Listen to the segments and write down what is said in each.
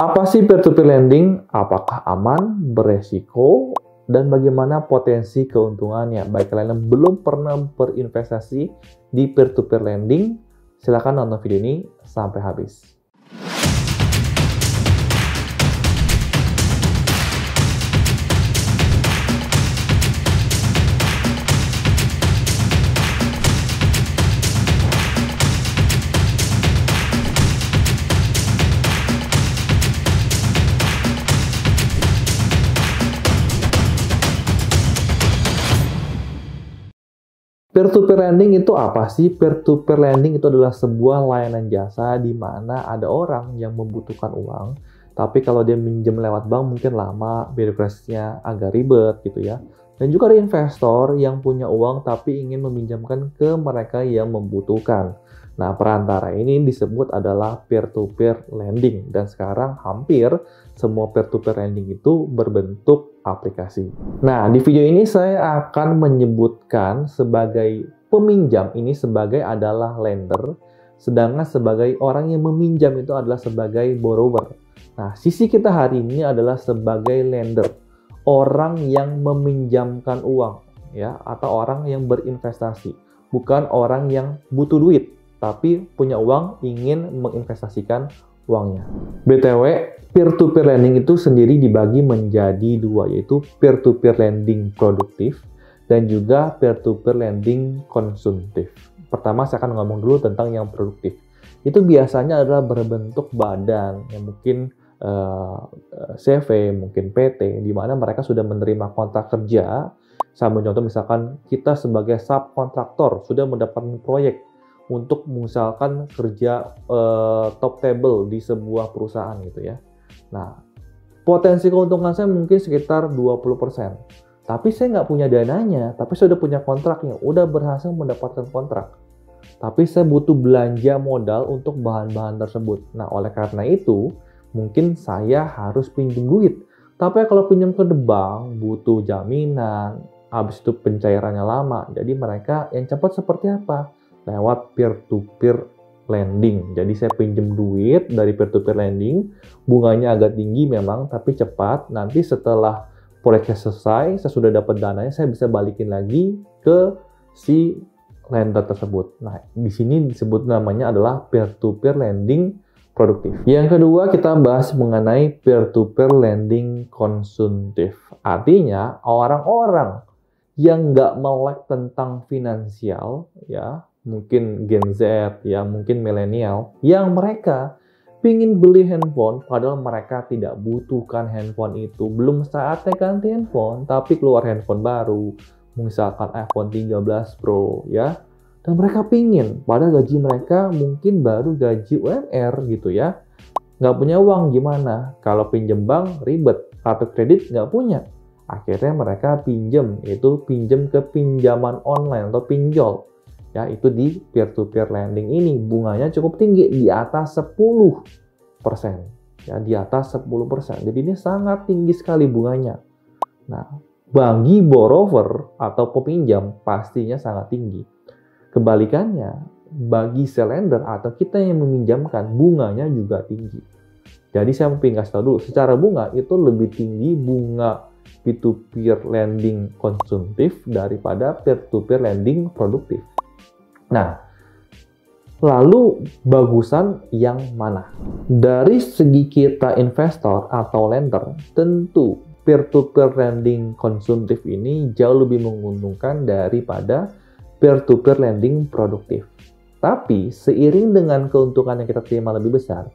Apa sih peer-to-peer lending? Apakah aman, beresiko, dan bagaimana potensi keuntungannya? Bagi kalian yang belum pernah berinvestasi di peer-to-peer lending, silakan nonton video ini sampai habis. Peer-to-peer lending itu apa sih? Peer-to-peer lending itu adalah sebuah layanan jasa di mana ada orang yang membutuhkan uang, tapi kalau dia minjem lewat bank mungkin lama, birokrasinya agak ribet gitu ya. Dan juga ada investor yang punya uang tapi ingin meminjamkan ke mereka yang membutuhkan. Nah, perantara ini disebut adalah peer-to-peer lending, dan sekarang hampir semua peer-to-peer lending itu berbentuk aplikasi. Nah, di video ini saya akan menyebutkan sebagai peminjam ini sebagai adalah lender, sedangkan sebagai orang yang meminjam itu adalah sebagai borrower. Nah, sisi kita hari ini adalah sebagai lender, orang yang meminjamkan uang, ya, atau orang yang berinvestasi, bukan orang yang butuh duit, tapi punya uang ingin menginvestasikan uangnya. BTW, peer-to-peer lending itu sendiri dibagi menjadi dua, yaitu peer-to-peer lending produktif dan juga peer-to-peer lending konsumtif. Pertama, saya akan ngomong dulu tentang yang produktif. Itu biasanya adalah berbentuk badan, yang mungkin CV, mungkin PT, di mana mereka sudah menerima kontrak kerja. Saya contoh misalkan kita sebagai subkontraktor sudah mendapatkan proyek untuk misalkan kerja top table di sebuah perusahaan gitu ya. Nah, potensi keuntungan saya mungkin sekitar 20%. Tapi saya nggak punya dananya, tapi saya udah punya kontraknya, udah berhasil mendapatkan kontrak. Tapi saya butuh belanja modal untuk bahan-bahan tersebut. Nah, oleh karena itu, mungkin saya harus pinjam duit. Tapi kalau pinjam ke bank, butuh jaminan, habis itu pencairannya lama. Jadi mereka yang cepat seperti apa? Lewat peer-to-peer lending. Jadi saya pinjam duit dari peer-to-peer lending, bunganya agak tinggi memang, tapi cepat. Nanti setelah proyeknya selesai, saya sudah dapat dananya, saya bisa balikin lagi ke si lender tersebut. Nah, di sini disebut namanya adalah peer-to-peer lending produktif. Yang kedua, kita bahas mengenai peer-to-peer lending konsumtif. Artinya, orang-orang yang nggak melek tentang finansial, ya, mungkin Gen Z, ya mungkin milenial, yang mereka pingin beli handphone, padahal mereka tidak butuhkan handphone itu. Belum saatnya ganti handphone, tapi keluar handphone baru, misalkan iPhone 13 Pro, ya. Dan mereka pingin, padahal gaji mereka mungkin baru gaji UMR gitu ya. Nggak punya uang gimana? Kalau pinjem bank ribet, kartu kredit nggak punya. Akhirnya mereka pinjem, itu pinjem ke pinjaman online atau pinjol. Ya, itu di peer-to-peer lending ini bunganya cukup tinggi, di atas 10%. Ya, di atas 10%. Jadi ini sangat tinggi sekali bunganya. Nah, bagi borrower atau peminjam pastinya sangat tinggi. Kebalikannya, bagi lender atau kita yang meminjamkan, bunganya juga tinggi. Jadi saya mau kasih tahu dulu, secara bunga itu lebih tinggi bunga peer-to-peer lending konsumtif daripada peer-to-peer lending produktif. Nah, lalu bagusan yang mana? Dari segi kita investor atau lender, tentu peer-to-peer lending konsumtif ini jauh lebih menguntungkan daripada peer-to-peer lending produktif. Tapi seiring dengan keuntungan yang kita terima lebih besar,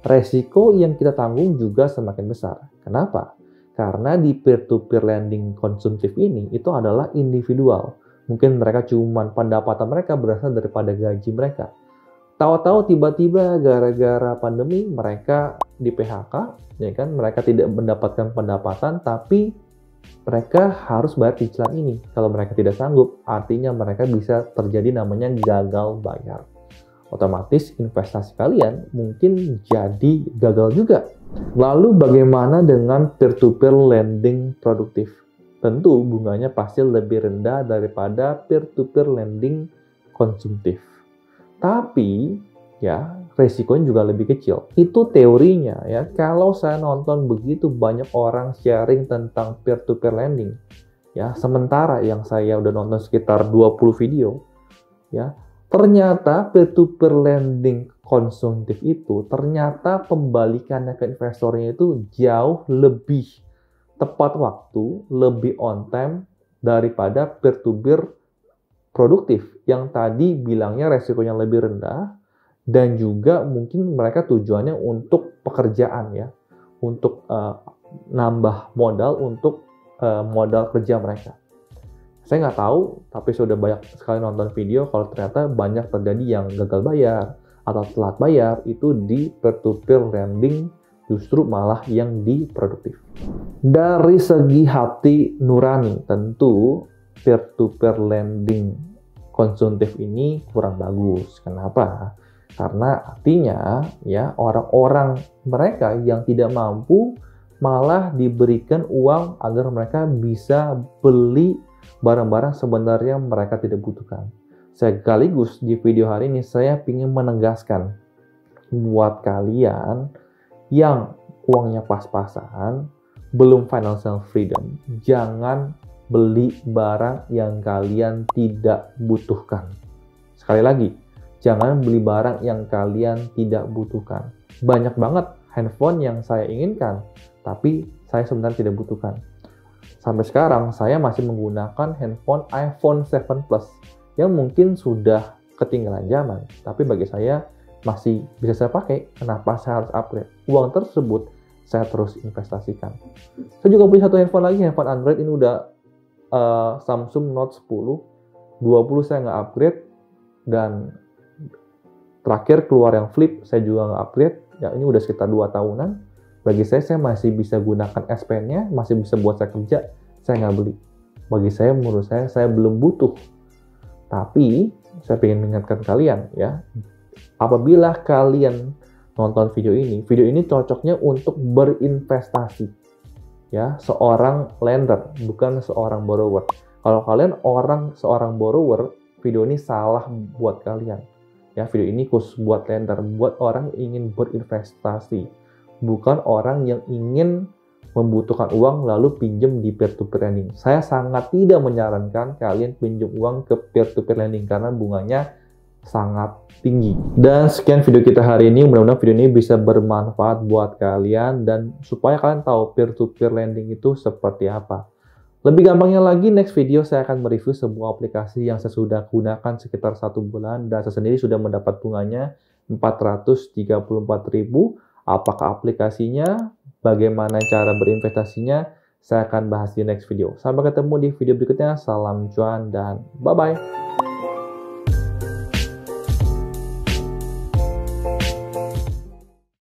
resiko yang kita tanggung juga semakin besar. Kenapa? Karena di peer-to-peer lending konsumtif ini itu adalah individual. Mungkin mereka cuma pendapatan mereka berasal daripada gaji mereka. Tahu-tahu tiba-tiba gara-gara pandemi mereka di PHK, ya kan? Mereka tidak mendapatkan pendapatan, tapi mereka harus bayar cicilan ini. Kalau mereka tidak sanggup, artinya mereka bisa terjadi namanya gagal bayar. Otomatis investasi kalian mungkin jadi gagal juga. Lalu bagaimana dengan peer-to-peer lending produktif? Tentu bunganya pasti lebih rendah daripada peer-to-peer lending konsumtif. Tapi ya resikonya juga lebih kecil. Itu teorinya ya. Kalau saya nonton begitu banyak orang sharing tentang peer-to-peer lending, ya, sementara yang saya udah nonton sekitar 20 video, ya, ternyata peer-to-peer lending konsumtif itu ternyata pembalikannya ke investornya itu jauh lebih tepat waktu, lebih on time daripada peer-to-peer produktif yang tadi bilangnya resikonya lebih rendah. Dan juga mungkin mereka tujuannya untuk pekerjaan ya, untuk nambah modal untuk modal kerja mereka. Saya nggak tahu, tapi sudah banyak sekali nonton video kalau ternyata banyak terjadi yang gagal bayar atau telat bayar itu di peer-to-peer lending, justru malah yang di produktif. Dari segi hati nurani, tentu peer-to-peer lending konsumtif ini kurang bagus. Kenapa? Karena artinya ya orang-orang mereka yang tidak mampu malah diberikan uang agar mereka bisa beli barang-barang sebenarnya mereka tidak butuhkan. Sekaligus di video hari ini saya ingin menegaskan buat kalian yang uangnya pas-pasan, belum financial freedom, jangan beli barang yang kalian tidak butuhkan. Sekali lagi, jangan beli barang yang kalian tidak butuhkan. Banyak banget handphone yang saya inginkan, tapi saya sebenarnya tidak butuhkan. Sampai sekarang, saya masih menggunakan handphone iPhone 7 Plus yang mungkin sudah ketinggalan zaman. Tapi bagi saya, masih bisa saya pakai. Kenapa saya harus upgrade? Uang tersebut, saya terus investasikan. Saya juga punya satu handphone lagi, handphone Android. Ini udah Samsung Note 10. 20 saya nggak upgrade. Dan terakhir keluar yang flip, saya juga nggak upgrade. Ya, ini udah sekitar 2 tahunan. Bagi saya masih bisa gunakan S Pen-nya, masih bisa buat saya kerja. Saya nggak beli. Bagi saya, menurut saya belum butuh. Tapi, saya ingin mengingatkan kalian, ya. Apabila kalian nonton video ini cocoknya untuk berinvestasi. Ya, seorang lender, bukan seorang borrower. Kalau kalian seorang borrower, video ini salah buat kalian. Ya, video ini khusus buat lender, buat orang yang ingin berinvestasi, bukan orang yang ingin membutuhkan uang lalu pinjam di peer-to-peer lending. Saya sangat tidak menyarankan kalian pinjam uang ke peer-to-peer lending karena bunganya sangat tinggi. Dan sekian video kita hari ini. Mudah-mudahan video ini bisa bermanfaat buat kalian dan supaya kalian tahu peer-to-peer lending itu seperti apa. Lebih gampangnya lagi, next video saya akan mereview sebuah aplikasi yang saya sudah gunakan sekitar 1 bulan dan saya sendiri sudah mendapat bunganya 434.000. Apakah aplikasinya? Bagaimana cara berinvestasinya? Saya akan bahas di next video. Sampai ketemu di video berikutnya. Salam cuan dan bye-bye.